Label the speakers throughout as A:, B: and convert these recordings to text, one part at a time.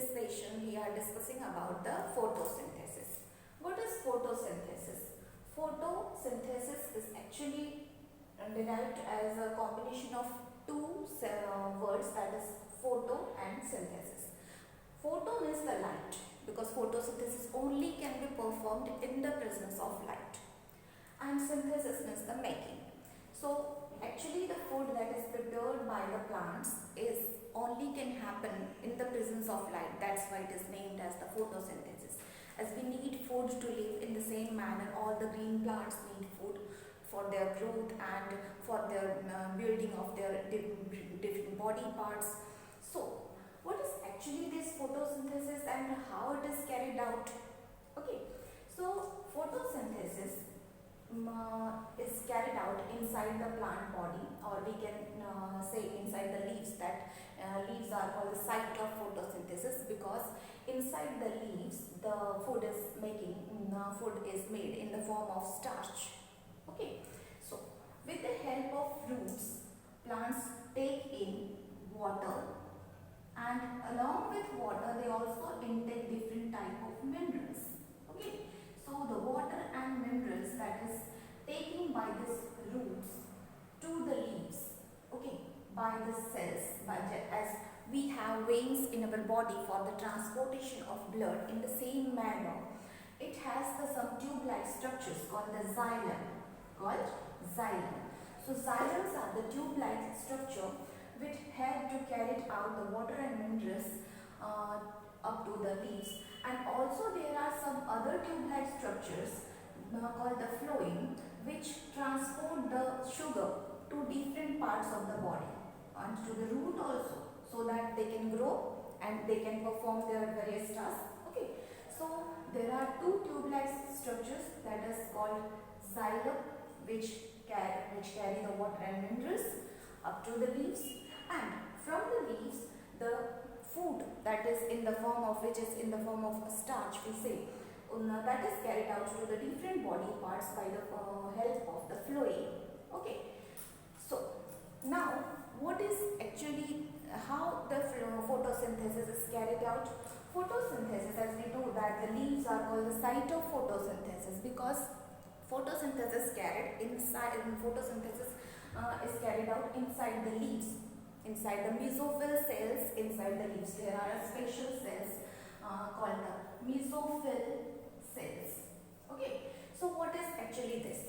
A: this session we are discussing about the photosynthesis. What is photosynthesis? Photosynthesis is actually derived as a combination of two words, that is photo and synthesis. Photo means the light, because photosynthesis only can be performed in the presence of light, and synthesis means the making. So actually the food that is prepared by the plants is only can happen in the presence of light. That's why it is named as the photosynthesis. As we need food to live, in the same manner all the green plants need food for their growth and for their building of their different body parts. So what is actually this photosynthesis and how it is carried out? Okay, so photosynthesis is carried out inside the plant body, or we can say inside the leaves. That leaves are called the site of photosynthesis, because inside the leaves the food is made in the form of starch. Okay, so with the help of roots, plants take in water, and along with water they also intake different type of minerals. Okay, so the water and minerals that is taken by these roots to the leaves, okay, by the cells, as we have veins in our body for the transportation of blood, in the same manner it has some tube-like structures called the xylem. So xylems are the tube-like structure which help to carry out the water and minerals up to the leaves. And also there are some other tube-like structures called the phloem, which transport the sugar to different parts of the body and to the root also, so that they can grow and they can perform their various tasks. Okay, so there are two tube-like structures, that is called xylem, which carry the water and minerals up to the leaves, and from the leaves the food that is in the form of, which is in the form of starch, we say, that is carried out to the different body parts by the help of the phloem. Okay, so now what is actually how the photosynthesis is carried out? Photosynthesis, as we know that the leaves are called the site of photosynthesis, because photosynthesis is carried out inside the leaves, inside the mesophyll cells. Inside the leaves there are special cells called the mesophyll cells. Okay, so what is actually this?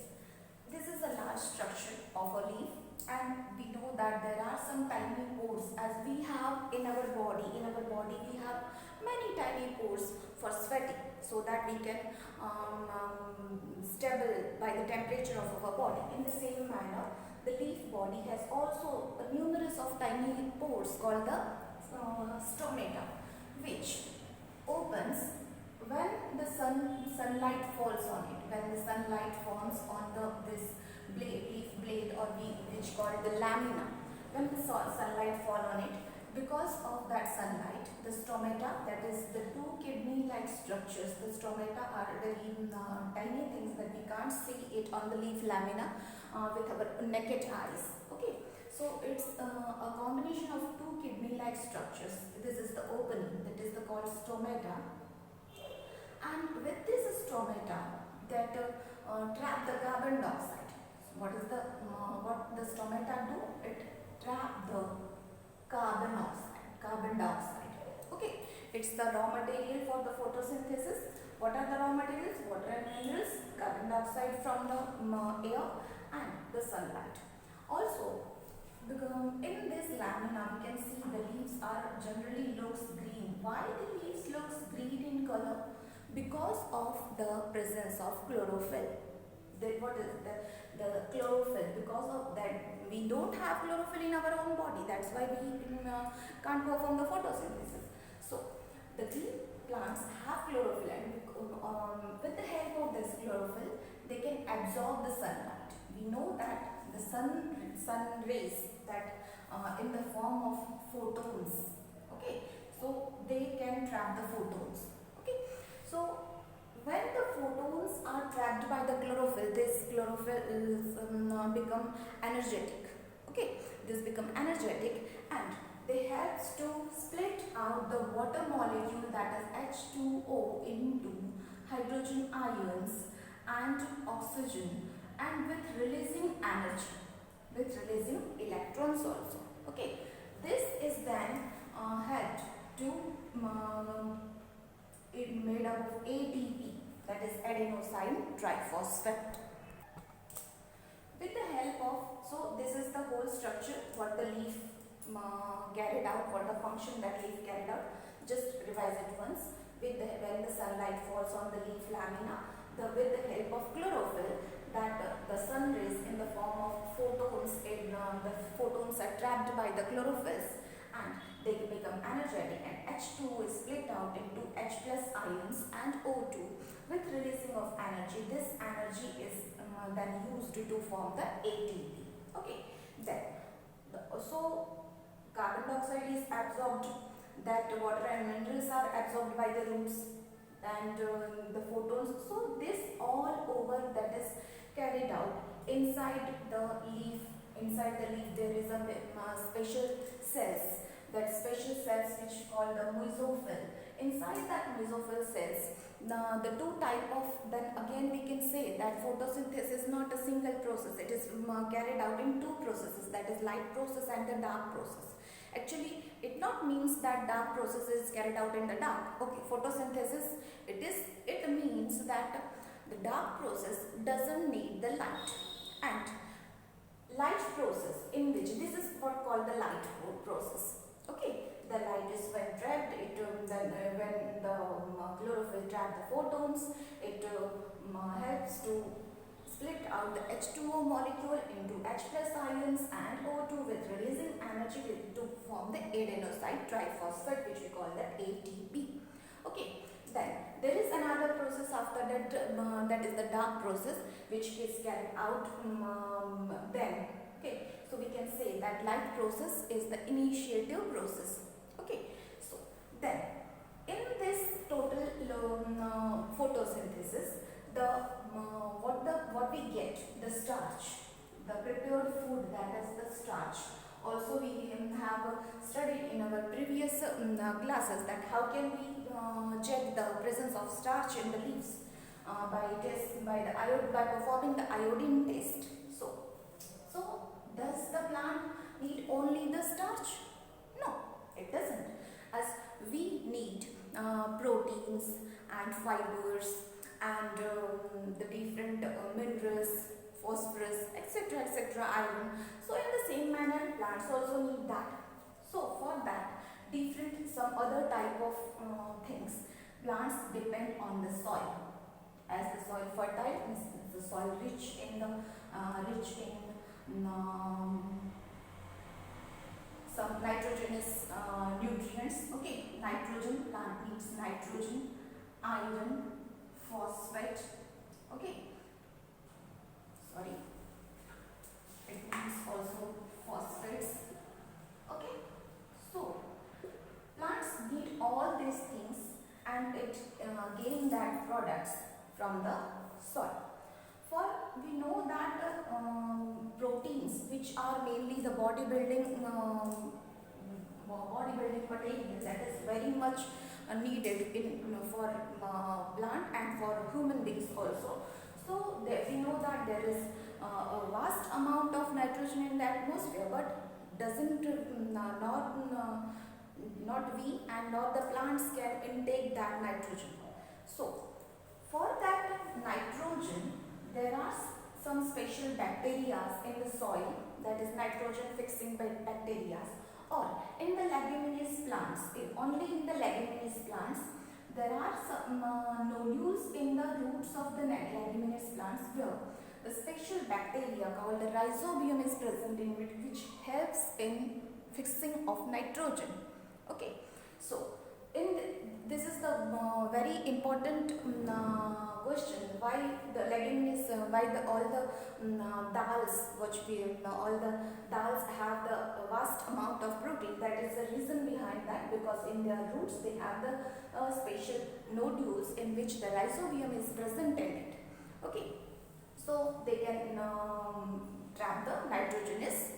A: This is a large structure of a leaf, and we know that there are some tiny pores, as we have in our body. In our body we have many tiny pores for sweating, so that we can stable by the temperature of our body. In the same manner, the leaf body has also a numerous of tiny pores called the stomata, which opens when the sunlight falls on it. When the sunlight falls on this leaf blade, or which called the lamina, when the sunlight fall on it, because of that sunlight, the stomata, that is the two kidney-like structures, the stomata are very tiny things that we can't see it on the leaf lamina with our naked eyes. Okay, so it's a combination of two kidney-like structures. This is the opening, that is called stomata, and with this stomata that trap the carbon dioxide. So what the stomata do? It trap the carbon dioxide. Okay, it's the raw material for the photosynthesis. What are the raw materials? Water and minerals, carbon dioxide from the air, and the sunlight. Also, in this lamina we can see the leaves are generally looks green. Why the leaves looks green in color? Because of the presence of chlorophyll. What is the chlorophyll? Because of that we don't have chlorophyll in our own body. That's why we can't perform the photosynthesis. So the green plants have chlorophyll, and with the help of this chlorophyll they can absorb the sunlight. We know that the sun rays that in the form of photons. Okay, so they can trap the photons. Okay, so when the photons are trapped by the chlorophyll, this chlorophyll is become energetic. Okay, this become energetic, and they helps to split out the water molecule, that is H2O, into hydrogen ions and oxygen, and with releasing energy, with releasing electrons also. Okay, this is then helped to it made up of ATP, that is adenosine triphosphate. With the help of, so this is the whole structure what the leaf carried out, what the function that leaf carried out. Just revise it once. With the, when the sunlight falls on the leaf lamina, with the help of chlorophyll, that the sun rays in the form of photons, the photons are trapped by the chlorophylls and they become energetic, and H2O is split out into H plus ions and O2 with releasing of energy. This energy is then used to form the ATP. Okay, then so carbon dioxide is absorbed, that water and minerals are absorbed by the roots and the photons. So this all over that is carried out inside the leaf. Inside the leaf there is a special cells, that special cells which called the mesophyll. Inside that mesophyll cells, the two type of, then again we can say that photosynthesis is not a single process, it is carried out in two processes, that is light process and the dark process. Actually it not means that dark process is carried out in the dark. Okay, photosynthesis, it means that the dark process doesn't need the light, and light process, in which this is what called the light process. Okay, the light is when trapped, then when the chlorophyll trap the photons, it helps to split out the H2O molecule into H plus ions and O2 with releasing energy to form the adenosine triphosphate, which we call the ATP. Okay, then there is another process after that, that is the dark process, which is carried out then. Okay, so we can say that light process is the initiative process. Okay, so then in this total photosynthesis, what we get, the starch, the prepared food, that is the starch. Also we have studied in our previous classes that how can we check the presence of starch in the leaves by performing the iodine test. So does the plant need only the starch? No, it doesn't. As we need proteins and fibers and the different minerals, phosphorus, etc., iron. So in the same manner, plants also need that. So for that, some other type of things. Plants depend on the soil. As the soil fertile, means the soil rich in some nitrogenous nutrients. Okay, nitrogen, plant needs nitrogen, iron, phosphate. Okay, sorry, it needs also phosphates. Okay, so plants need all these things, and it gain that products from the soil. For we know that proteins, which are mainly the bodybuilding material, that is very much needed for plant and for human beings also. So we know that there is a vast amount of nitrogen in the atmosphere, but doesn't not we and not the plants can intake that nitrogen. So for that nitrogen, there are some special bacteria in the soil, that is nitrogen fixing bacteria, or in the leguminous plants. Only in the leguminous plants there are some nodules in the roots of the leguminous plants where the special bacteria called the rhizobium is present in it, which helps in fixing of nitrogen. Okay, so this is the very important question, why the leguminous, why all the dals, all the dals have the vast amount of protein. That is the reason behind that, because in their roots they have the special nodules in which the rhizobium is present in it. Okay, so they can trap the nitrogenous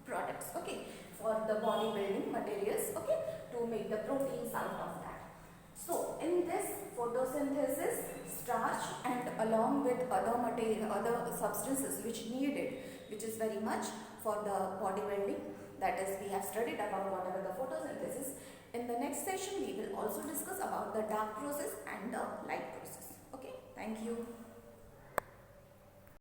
A: products. Okay, for the bodybuilding materials, okay, to make the proteins out of that. So in this photosynthesis, starch and along with other material, other substances which needed, which is very much for the bodybuilding, that is we have studied about whatever the photosynthesis. In the next session we will also discuss about the dark process and the light process. Okay, thank you.